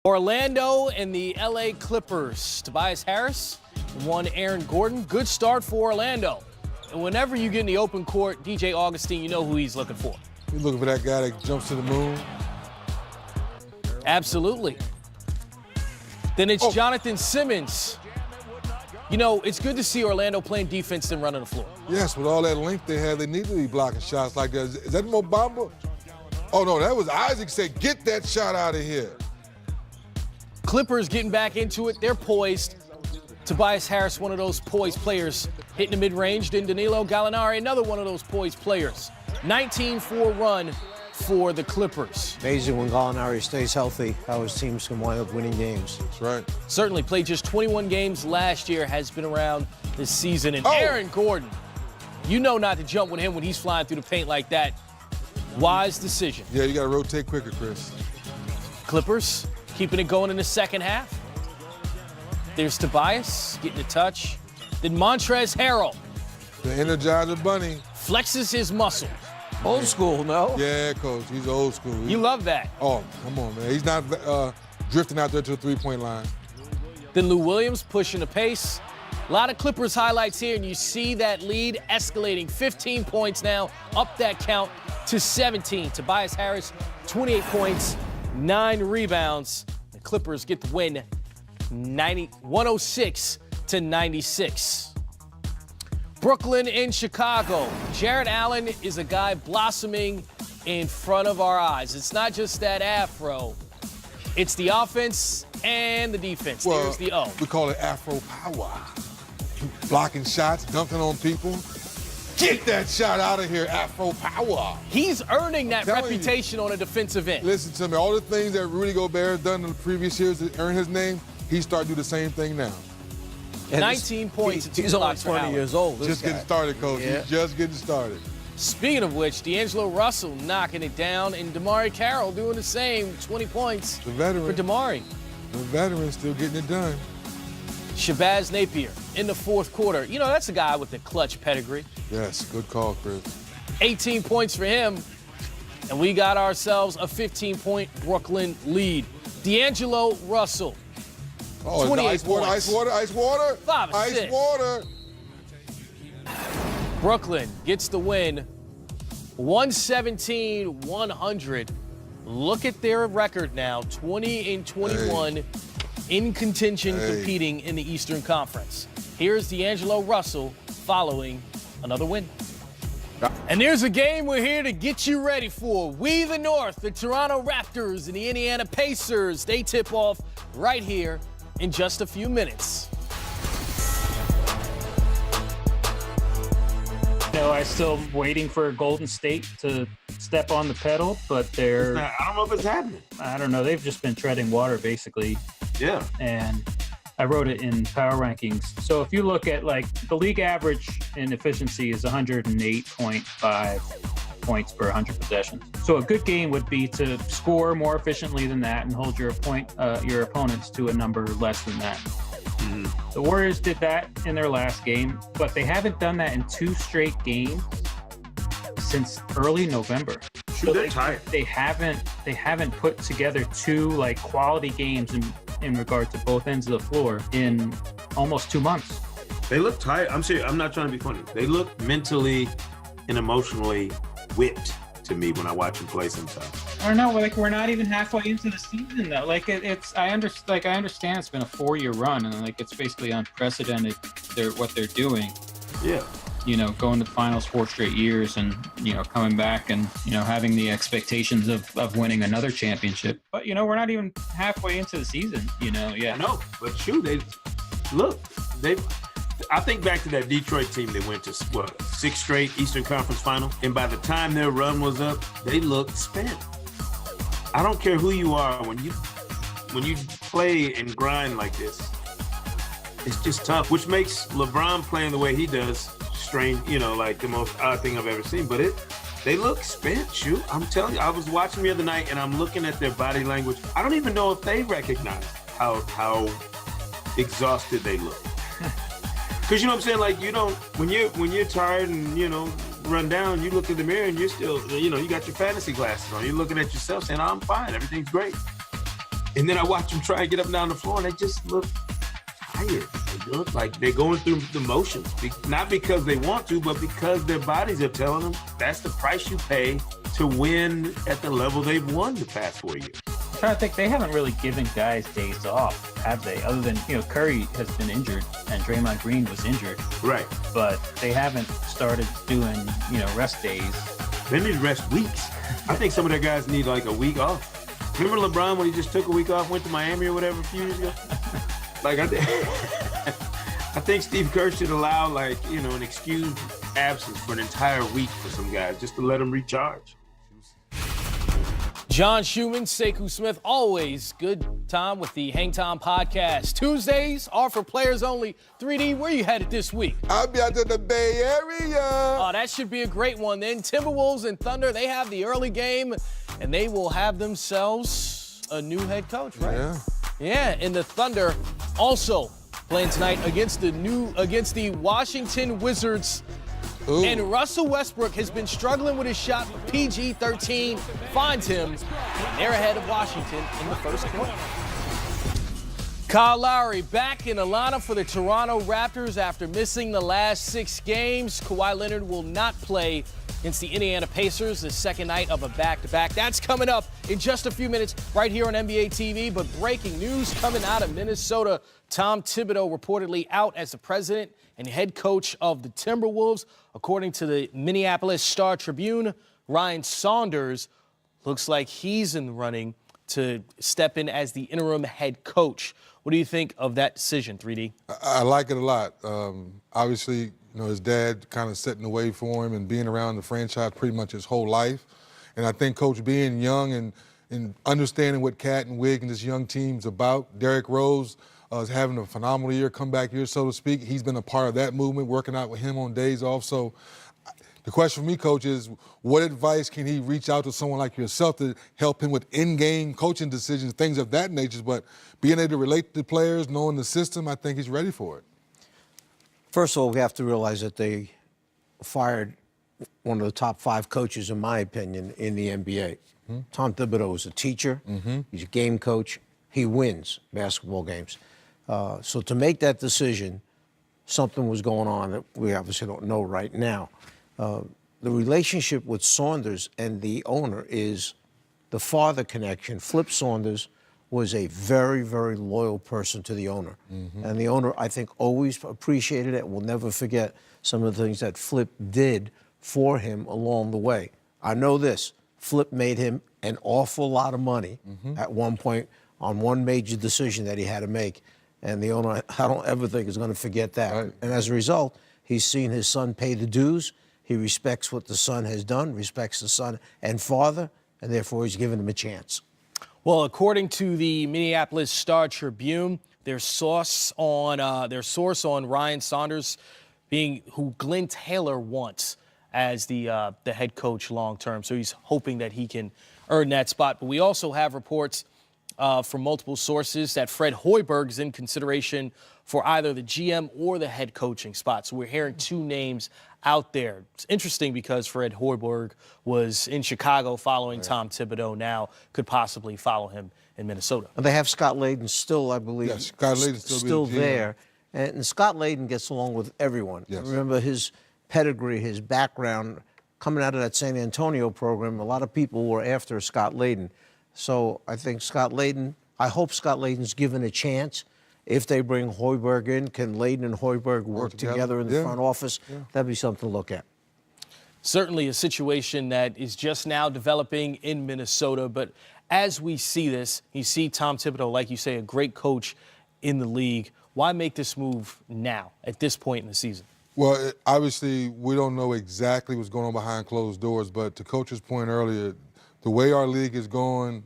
Orlando and the LA Clippers. Tobias Harris won Aaron Gordon. Good start for Orlando. And whenever you get in the open court, DJ Augustine, you know who he's looking for. You're looking for that guy that jumps to the moon. Absolutely. Then it's Jonathan Simmons. You know, it's good to see Orlando playing defense than running the floor. Yes, with all that length they had, they need to be blocking shots like that. Is that Mo Bamba? Oh, no, that was Isaac said, get that shot out of here. Clippers getting back into it. They're poised. Tobias Harris, one of those poised players, hitting the mid-range. Then Danilo Gallinari, another one of those poised players. 19-4 run for the Clippers. Amazing when Gallinari stays healthy, how his teams can wind up winning games. That's right. Certainly played just 21 games last year, has been around this season. And Aaron Gordon, you know not to jump with him when he's flying through the paint like that. Wise decision. Yeah, you got to rotate quicker, Chris. Clippers keeping it going in the second half. There's Tobias getting a touch. Then Montrezl Harrell. The Energizer Bunny. Flexes his muscle. Old school, no? Yeah, Coach, he's old school. You love that. Oh, come on, man. He's not drifting out there to the three-point line. Then Lou Williams pushing the pace. A lot of Clippers highlights here, and you see that lead escalating. 15 points now, up that count to 17. Tobias Harris, 28 points, 9 rebounds. The Clippers get the win, 106-96. Brooklyn in Chicago. Jared Allen is a guy blossoming in front of our eyes. It's not just that afro. It's the offense and the defense. Well, there's the O. We call it Afro power. Blocking shots, dunking on people. Get that shot out of here, Afro power. He's earning that reputation on a defensive end. Listen to me, all the things that Rudy Gobert has done in the previous years to earn his name, he's starting to do the same thing now. And 19 points. He's only 20 years old. Just getting started, Coach. Yeah. He's just getting started. Speaking of which, D'Angelo Russell knocking it down, and DeMarre Carroll doing the same. 20 points The veteran. for DeMarre. The veteran still getting it done. Shabazz Napier in the fourth quarter. You know, that's a guy with a clutch pedigree. Yes, good call, Chris. 18 points for him, and we got ourselves a 15-point Brooklyn lead. D'Angelo Russell. Oh, 28 ice water, points. ice water, ice water. 5 ice assists. water. Brooklyn gets the win, 117-100. Look at their record now, 20-21 in contention, competing in the Eastern Conference. Here's D'Angelo Russell following another win. And there's a game we're here to get you ready for. We the North, the Toronto Raptors and the Indiana Pacers, they tip off right here in just a few minutes. No, I'm still waiting for Golden State to step on the pedal, but they're... I don't know if it's happening. I don't know. They've just been treading water, basically. Yeah. And I wrote it in Power Rankings. So if you look at, like, the league average in efficiency is 108.5 points per 100 possessions. So a good game would be to score more efficiently than that and hold your opponents to a number less than that. Mm-hmm. The Warriors did that in their last game, but they haven't done that in 2 straight games since early November. So they're tired. They haven't put together 2 like quality games in regard to both ends of the floor in almost 2 months. They look tired. I'm serious. I'm not trying to be funny. They look mentally and emotionally whipped to me when I watch them play sometimes. I don't know. Like, we're not even halfway into the season though. Like I understand it's been a 4-year run and like it's basically unprecedented. What they're doing. Yeah. You know, going to the finals 4 straight years and, you know, coming back and, you know, having the expectations of winning another championship. But, you know, we're not even halfway into the season, you know, yeah. I know, but shoot, I think back to that Detroit team that went to, 6 straight Eastern Conference final. And by the time their run was up, they looked spent. I don't care who you are, when you play and grind like this, it's just tough, which makes LeBron playing the way he does strange, you know, like the most odd thing I've ever seen. But they look spent, shoot. I'm telling you, I was watching the other night and I'm looking at their body language. I don't even know if they recognize how exhausted they look. Because you know what I'm saying? Like, you don't, when you're tired and, you know, run down, you look in the mirror and you're still, you know, you got your fantasy glasses on. You're looking at yourself saying, I'm fine, everything's great. And then I watch them try and get up and down the floor, and they just look tired. They look like they're going through the motions, not because they want to, but because their bodies are telling them that's the price you pay to win at the level they've won the past 4 years. I'm trying to think, they haven't really given guys days off, have they? Other than, Curry has been injured and Draymond Green was injured. Right. But they haven't started doing, rest days. They need rest weeks. I think some of their guys need like a week off. Remember LeBron when he just took a week off, went to Miami or whatever a few years ago? I think Steve Kerr should allow an excused absence for an entire week for some guys just to let them recharge. John Schumann, Sekou Smith, always good time with the Hang Time podcast. Tuesdays are for players only. 3D, where you headed this week? I'll be out to the Bay Area. Oh, that should be a great one then. Timberwolves and Thunder, they have the early game, and they will have themselves a new head coach, right? Yeah. Yeah, and the Thunder also playing tonight against the Washington Wizards. Ooh. And Russell Westbrook has been struggling with his shot. PG-13 finds him. They're ahead of Washington in the first quarter. Kyle Lowry back in the lineup for the Toronto Raptors after missing the last 6 games. Kawhi Leonard will not play against the Indiana Pacers, the second night of a back-to-back. That's coming up in just a few minutes right here on NBA TV. But breaking news coming out of Minnesota. Tom Thibodeau reportedly out as the president and head coach of the Timberwolves. According to the Minneapolis Star-Tribune, Ryan Saunders looks like he's in the running to step in as the interim head coach. What do you think of that decision, 3D? I like it a lot. Obviously, his dad kind of setting the way for him and being around the franchise pretty much his whole life. And I think Coach being young and understanding what Cat and Wig and this young team's about. Derrick Rose is having a phenomenal year, comeback year, so to speak. He's been a part of that movement, working out with him on days off. So the question for me, Coach, is what advice can he reach out to someone like yourself to help him with in-game coaching decisions, things of that nature? But being able to relate to the players, knowing the system, I think he's ready for it. First of all, we have to realize that they fired one of the top 5 coaches, in my opinion, in the NBA. Mm-hmm. Tom Thibodeau is a teacher. Mm-hmm. He's a game coach. He wins basketball games. So to make that decision, something was going on that we obviously don't know right now. The relationship with Saunders and the owner is the father connection. Flip Saunders was a very, very loyal person to the owner. Mm-hmm. And the owner, I think, always appreciated it, will never forget some of the things that Flip did for him along the way. I know this, Flip made him an awful lot of money at one point on one major decision that he had to make. And the owner, I don't ever think is going to forget that. Right. And as a result, he's seen his son pay the dues. He respects what the son has done, respects the son and father, and therefore he's given him a chance. Well, according to the Minneapolis Star-Tribune, their source on Ryan Saunders being who Glenn Taylor wants as the head coach long term. So he's hoping that he can earn that spot. But we also have reports from multiple sources that Fred Hoiberg is in consideration for either the GM or the head coaching spot. So we're hearing 2 names out there. It's interesting because Fred Hoiberg was in Chicago following Tom Thibodeau, now could possibly follow him in Minnesota. And they have Scott Layden still, I believe, yes, Scott Layden's still there. And Scott Layden gets along with everyone. Yes. Remember his pedigree, his background, coming out of that San Antonio program, a lot of people were after Scott Layden. So I think I hope Scott Layden's given a chance. If they bring Hoiberg in, can Layden and Hoiberg work together in the front office? Yeah. That'd be something to look at. Certainly a situation that is just now developing in Minnesota. But as we see this, you see Tom Thibodeau, like you say, a great coach in the league. Why make this move now, at this point in the season? Well, obviously, we don't know exactly what's going on behind closed doors. But to Coach's point earlier, the way our league is going,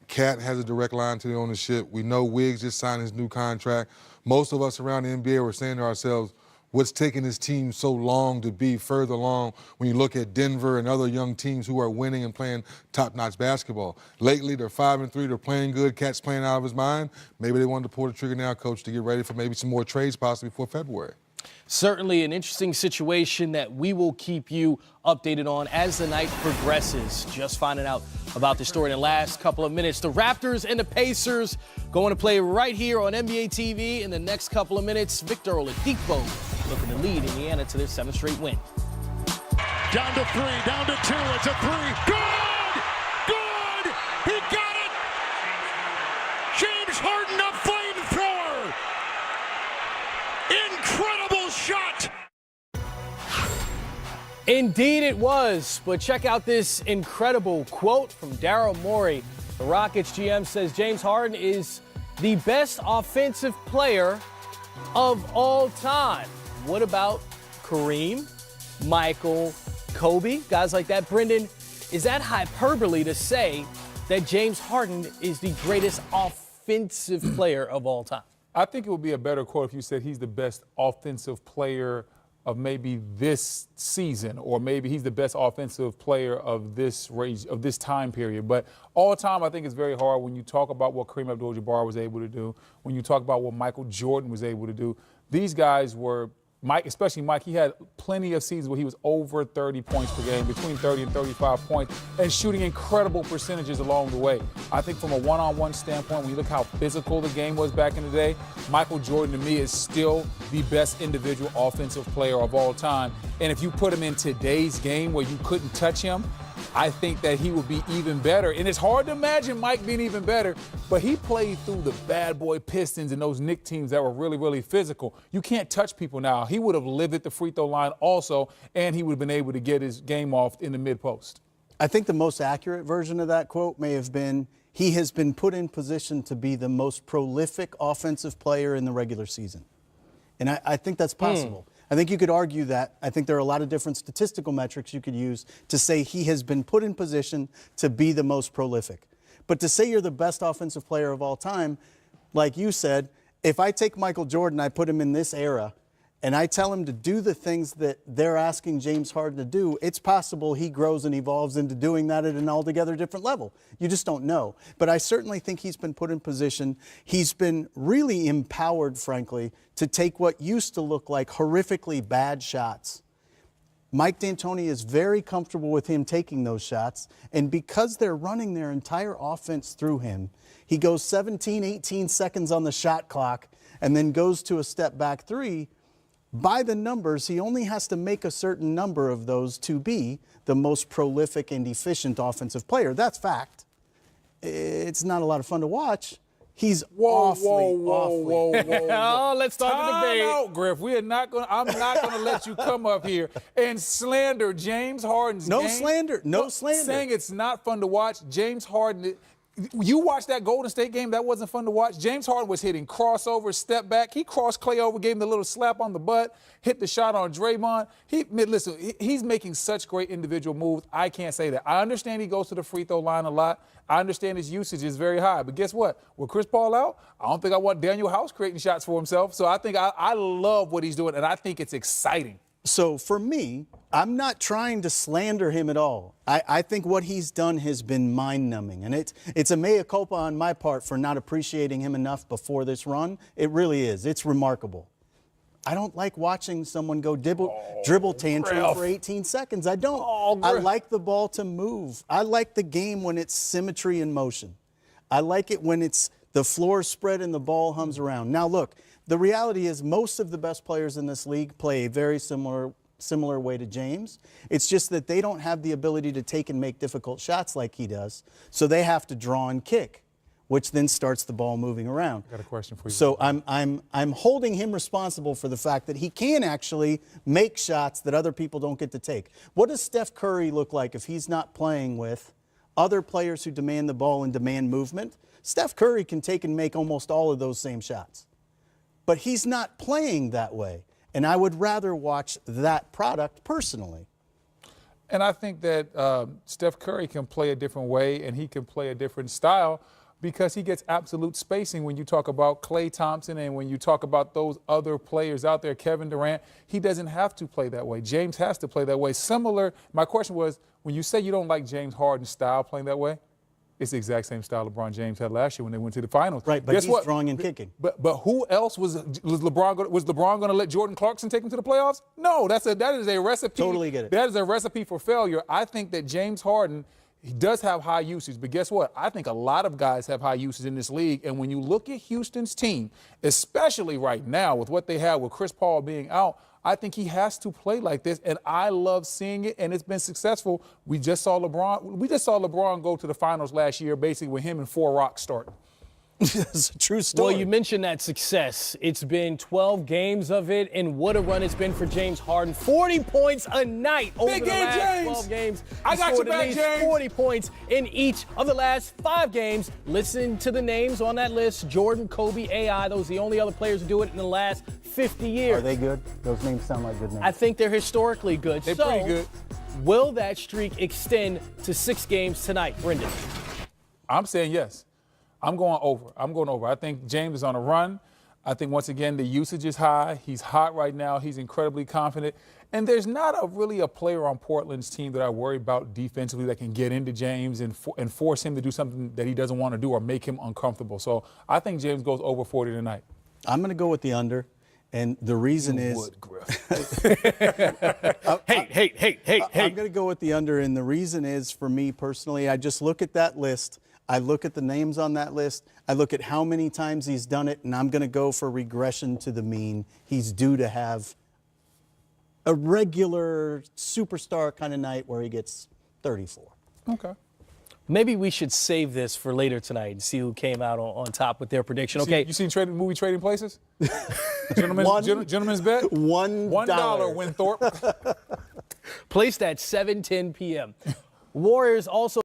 Cat has a direct line to the ownership. We know Wiggs just signed his new contract. Most of us around the NBA were saying to ourselves, what's taking this team so long to be further along when you look at Denver and other young teams who are winning and playing top-notch basketball? Lately, they're 5-3, they're playing good. Cat's playing out of his mind. Maybe they wanted to pull the trigger now, Coach, to get ready for maybe some more trades possibly before February. Certainly an interesting situation that we will keep you updated on as the night progresses. Just finding out about the story in the last couple of minutes. The Raptors and the Pacers going to play right here on NBA TV in the next couple of minutes. Victor Oladipo looking to lead Indiana to their 7th straight win. Down to 3, down to 2, it's a 3. Good! Good! He got it! James Harden, a flamethrower! Incredible shot! Indeed it was, but check out this incredible quote from Daryl Morey. The Rockets GM says James Harden is the best offensive player of all time. What about Kareem, Michael, Kobe, guys like that? Brendan, is that hyperbole to say that James Harden is the greatest offensive player of all time? I think it would be a better quote if you said he's the best offensive player of maybe this season, or maybe he's the best offensive player of this range, of this time period. But all time, I think it's very hard when you talk about what Kareem Abdul-Jabbar was able to do, when you talk about what Michael Jordan was able to do. These guys were, Mike, especially Mike, he had plenty of seasons where he was over 30 points per game, between 30 and 35 points, and shooting incredible percentages along the way. I think from a one-on-one standpoint, when you look how physical the game was back in the day, Michael Jordan, to me, is still the best individual offensive player of all time. And if you put him in today's game where you couldn't touch him, I think that he would be even better. And it's hard to imagine Mike being even better, but he played through the bad boy Pistons and those Knicks teams that were really, really physical. You can't touch people now. He would have lived at the free throw line also, and he would have been able to get his game off in the mid-post. I think the most accurate version of that quote may have been, he has been put in position to be the most prolific offensive player in the regular season. And I think that's possible. I think you could argue that. I think there are a lot of different statistical metrics you could use to say he has been put in position to be the most prolific. But to say you're the best offensive player of all time, like you said, if I take Michael Jordan, I put him in this era, and I tell him to do the things that they're asking James Harden to do, it's possible he grows and evolves into doing that at an altogether different level. You just don't know. But I certainly think he's been put in position. He's been really empowered, frankly, to take what used to look like horrifically bad shots. Mike D'Antoni is very comfortable with him taking those shots, and because they're running their entire offense through him, he goes 17, 18 seconds on the shot clock and then goes to a step back three. By the numbers, he only has to make a certain number of those to be the most prolific and efficient offensive player. That's fact. It's not a lot of fun to watch. He's awfully. Oh, let's start the debate. Out, Griff. I'm not going to let you come up here and slander James Harden's game. No slander. No slander. Saying it's not fun to watch. James Harden. You watched that Golden State game, that wasn't fun to watch. James Harden was hitting crossovers, step back. He crossed Clay over, gave him the little slap on the butt, hit the shot on Draymond. Listen, he's making such great individual moves. I can't say that. I understand he goes to the free throw line a lot. I understand his usage is very high. But guess what? With Chris Paul out, I don't think I want Daniel House creating shots for himself. So I think I love what he's doing, and I think it's exciting. So for me, I'm not trying to slander him at all. I think what he's done has been mind-numbing. And it's a mea culpa on my part for not appreciating him enough before this run. It really is. It's remarkable. I don't like watching someone go dribble tantrum for 18 seconds. I don't. I like the ball to move. I like the game when it's symmetry in motion. I like it when it's the floor spread and the ball hums around. Now, look, the reality is most of the best players in this league play a very similar way to James. It's just that they don't have the ability to take and make difficult shots like he does, so they have to draw and kick, which then starts the ball moving around. I got a question for you. So I'm holding him responsible for the fact that he can actually make shots that other people don't get to take. What does Steph Curry look like if he's not playing with other players who demand the ball and demand movement? Steph Curry can take and make almost all of those same shots. But he's not playing that way. And I would rather watch that product personally. And I think that Steph Curry can play a different way and he can play a different style because he gets absolute spacing when you talk about Klay Thompson and when you talk about those other players out there, Kevin Durant. He doesn't have to play that way. James has to play that way. Similar, my question was, when you say you don't like James Harden's style playing that way, It's the exact same style LeBron James had last year when they went to the finals. Right, but Guess he's what? drawing and kicking. But who else was LeBron going to let Jordan Clarkson take him to the playoffs? No, that is a recipe. Totally get it. That is a recipe for failure. I think that James Harden, he does have high usage, but guess what? I think a lot of guys have high usage in this league, and when you look at Houston's team, especially right now with what they have with Chris Paul being out, I think he has to play like this, and I love seeing it, and it's been successful. We just saw LeBron go to the finals last year, basically with him and 4 rocks starting. It's a true story. Well, you mentioned that success. It's been 12 games of it, and what a run it's been for James Harden. 40 points a night over the last James. 12 games. I got scored you back, at least James. 40 points in each of the last 5 games. Listen to the names on that list. Jordan, Kobe, AI. Those are the only other players to do it in the last 50 years. Are they good? Those names sound like good names. I think they're historically good. They're so, pretty good. Will that streak extend to 6 games tonight, Brendan? I'm saying yes. I'm going over. I think James is on a run. I think, once again, the usage is high. He's hot right now. He's incredibly confident. And there's not really a player on Portland's team that I worry about defensively that can get into James and force him to do something that he doesn't want to do or make him uncomfortable. So I think James goes over 40 tonight. I'm going to go with the under. And the reason is, Hey. I'm going to go with the under. And the reason is, for me personally, I just look at that list. I look at the names on that list. I look at how many times he's done it, and I'm going to go for regression to the mean. He's due to have a regular superstar kind of night where he gets 34. Okay. Maybe we should save this for later tonight and see who came out on top with their prediction. Okay. You seen movie Trading Places? Gentleman's bet? $1 Winthorpe. Placed at 7:10 p.m. Warriors also